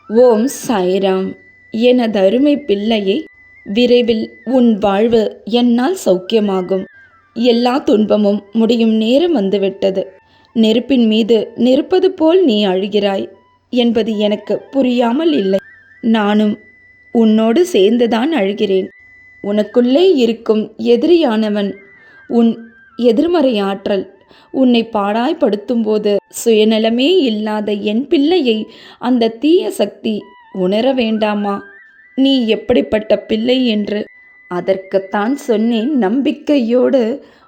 ஓம் சாய்ராம். எனது அருமை பிள்ளையே, விரைவில் உன் வாழ்வு என்னால் சௌக்கியமாகும். எல்லா துன்பமும் முடியும் நேரம் வந்துவிட்டது. நெருப்பின் மீது நெருப்பது போல் நீ அழுகிறாய் என்பது எனக்கு புரியாமல் இல்லை. நானும் உன்னோடு சேர்ந்துதான் அழுகிறேன். உனக்குள்ளே இருக்கும் எதிரியானவன் உன் எதிர்மறை ஆற்றல் உன்னை பாடாய்படுத்தும் போது சுயநலமே இல்லாத என் பிள்ளையை அந்த தீய சக்தி உணர வேண்டாமா? நீ எப்படிப்பட்ட பிள்ளை என்று. அதற்குத்தான் சொன்னேன், நம்பிக்கையோடு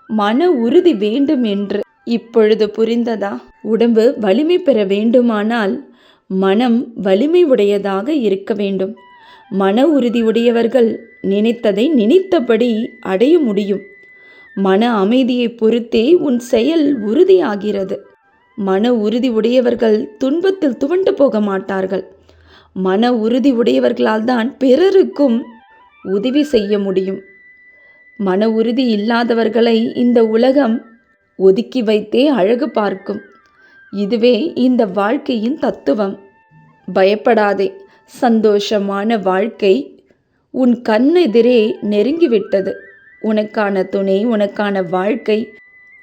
மன உறுதி வேண்டும் என்று. இப்பொழுது புரிந்ததா? உடம்பு வலிமை பெற வேண்டுமானால் மனம் வலிமை உடையதாக இருக்க வேண்டும். மன உறுதி உடையவர்கள் நினைத்ததை நினைத்தபடி அடைய முடியும். மன அமைதியை பொறுத்தே உன் செயல் உறுதியாகிறது. மன உறுதி உடையவர்கள் துன்பத்தில் துவண்டு போக மாட்டார்கள். மன உறுதி உடையவர்களால் தான் பிறருக்கும் உதவி செய்ய முடியும். மன உறுதி இல்லாதவர்களை இந்த உலகம் ஒதுக்கி வைத்தே அழகு பார்க்கும். இதுவே இந்த வாழ்க்கையின் தத்துவம். பயப்படாதே, சந்தோஷமான வாழ்க்கை உன் கண்ணெதிரே நெருங்கிவிட்டது. உனக்கான துணை, உனக்கான வாழ்க்கை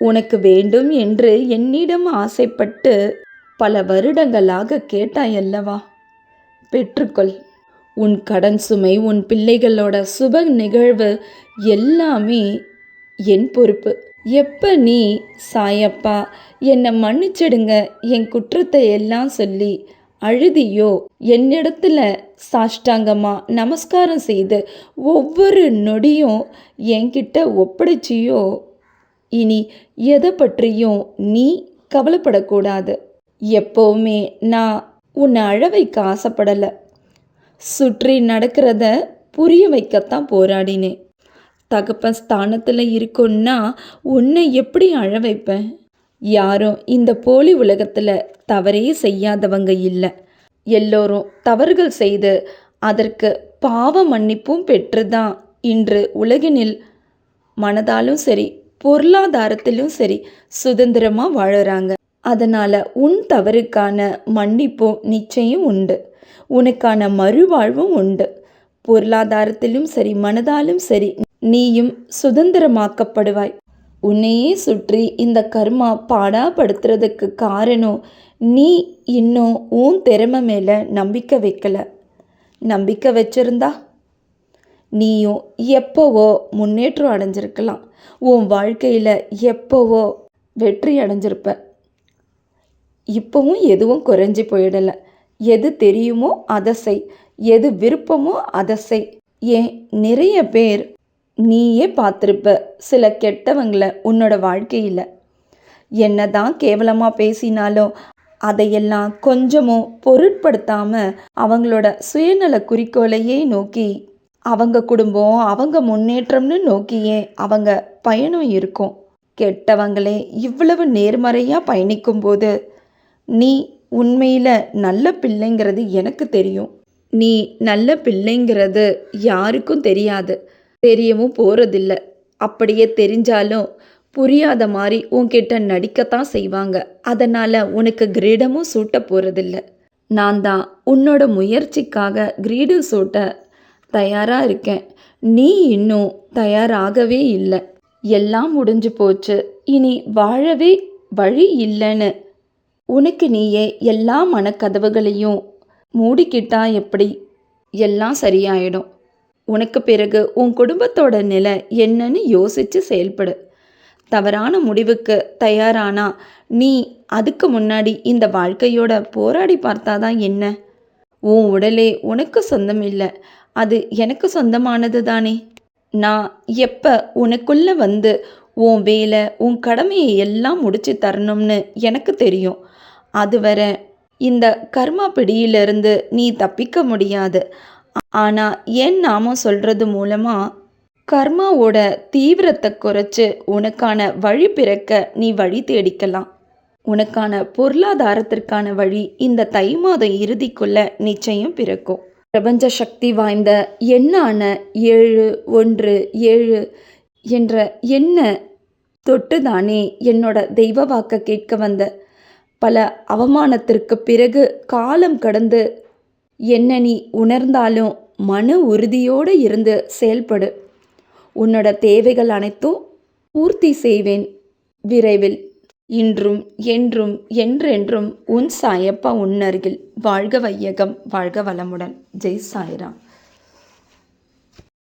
உனக்கு வேண்டும் என்று என்னிடம் ஆசைப்பட்டு பல வருடங்களாக கேட்டாயல்லவா? பெற்றுக்கொள். உன் கடன் சுமை, உன் பிள்ளைகளோட சுப நிகழ்வு எல்லாமே என் பொறுப்பு. எப்போ நீ சாயப்பா என்னை மன்னிச்சிடுங்க, என் குற்றத்தை எல்லாம் சொல்லி அழுதியோ, என்னிடத்துல சாஷ்டாங்கமா நமஸ்காரம் செய்து ஒவ்வொரு நொடியும் என்கிட்ட ஒப்படைச்சியோ, இனி எதை பற்றியும் நீ கவலைப்படக்கூடாது. எப்போவுமே நான் உன்னை அழ வைக்க ஆசைப்படலை. சுற்றி நடக்கிறத புரிய வைக்கத்தான் போராடினேன். தகப்பன் ஸ்தானத்தில் இருக்குன்னா உன்னை எப்படி அழ வைப்பேன்? யாரும் இந்த போலி உலகத்தில் தவறே செய்யாதவங்க இல்லை. எல்லோரும் தவறுகள் செய்து அதற்கு பாவ மன்னிப்பும் பெற்றுதான் இன்று உலகினில் மனதாலும் சரி பொருளாதாரத்திலும் சரி சுதந்திரமாக வாழறாங்க. அதனால் உன் தவறுக்கான மன்னிப்பும் நிச்சயம் உண்டு. உனக்கான மறுவாழ்வும் உண்டு. பொருளாதாரத்திலும் சரி மனதாலும் சரி நீயும் சுதந்திரமாக்கப்படுவாய். உன்னையே சுற்றி இந்த கர்மா பாடாப்படுத்துறதுக்கு காரணம் நீ இன்னும் உன் திறமை மேலே நம்பிக்கை வைக்கல. நம்பிக்கை வச்சிருந்தா நீயும் எப்போவோ முன்னேற்றம் அடைஞ்சிருக்கலாம். உன் வாழ்க்கையில் எப்போவோ வெற்றி அடைஞ்சிருப்ப. இப்போவும் எதுவும் குறைஞ்சி போயிடலை. எது தெரியுமோ அதை செய், எது விருப்பமோ அதை செய். ஏன் நிறைய பேர் நீயே பார்த்துருப்ப சில கெட்டவங்களை உன்னோட வாழ்க்கையில். என்னதான் கேவலமாக பேசினாலும் அதையெல்லாம் கொஞ்சமும் பொருட்படுத்தாமல் அவங்களோட சுயநல குறிக்கோளையே நோக்கி, அவங்க குடும்பம் அவங்க முன்னேற்றம்னு நோக்கியே அவங்க பயணம் இருக்கும். கெட்டவங்களே இவ்வளவு நேர்மறையாக பயணிக்கும்போது நீ உண்மையில் நல்ல பிள்ளைங்கிறது எனக்கு தெரியும். நீ நல்ல பிள்ளைங்கிறது யாருக்கும் தெரியாது, தெரியவும் போகிறதில்ல. அப்படியே தெரிஞ்சாலும் புரியாத மாதிரி உன்கிட்ட நடிக்கத்தான் செய்வாங்க. அதனால் உனக்கு கிரீடமும் சூட்ட போகிறதில்ல. நான் தான் உன்னோட முயற்சிக்காக கிரீடம் சூட்ட தயாராக இருக்கேன். நீ இன்னும் தயாராகவே இல்லை. எல்லாம் முடிஞ்சு போச்சு, இனி வாழவே வழி இல்லைன்னு உனக்கு நீயே எல்லா மனக்கதவுகளையும் மூடிக்கிட்டா எப்படி? எல்லாம் சரியாயிடும். உனக்கு பிறகு உன் குடும்பத்தோட நிலை என்னன்னு யோசித்து செயல்படு. தவறான முடிவுக்கு தயாரானா நீ அதுக்கு முன்னாடி இந்த வாழ்க்கையோட போராடி பார்த்தாதான் என்ன? உன் உடலே உனக்கு சொந்தம் இல்லை, அது எனக்கு சொந்தமானது தானே. நான் எப்போ உனக்குள்ளே வந்து உன் வேலை உன் கடமையை எல்லாம் முடிச்சு தரணும்னு எனக்கு தெரியும். அதுவரை இந்த கர்மா பிடியிலிருந்து நீ தப்பிக்க முடியாது. ஆனால் என் நாமம் சொல்கிறது மூலமாக கர்மாவோட தீவிரத்தை குறைச்சி உனக்கான வழி பிறக்க நீ வழி தேடிக்கலாம். உனக்கான பொருளாதாரத்திற்கான வழி இந்த தை மாத இறுதிக்குள்ள நிச்சயம் பிறக்கும். பிரபஞ்ச சக்தி வாய்ந்த எண்ணான 717 என்ற எண்ண தொட்டுதானே என்னோட தெய்வ வாக்க கேட்க வந்த. பல அவமானத்திற்கு பிறகு காலம் கடந்து என்ன நீ உணர்ந்தாலும் மன உறுதியோடு இருந்து செயல்படு. உன்னோட தேவைகள் அனைத்தும் பூர்த்தி செய்வேன் விரைவில். இன்றும் என்றும் என்றென்றும் உன் சாயப்பா உன் அருகில். வாழ்க வையகம், வாழ்க வளமுடன். ஜெய் சாய்ராம்.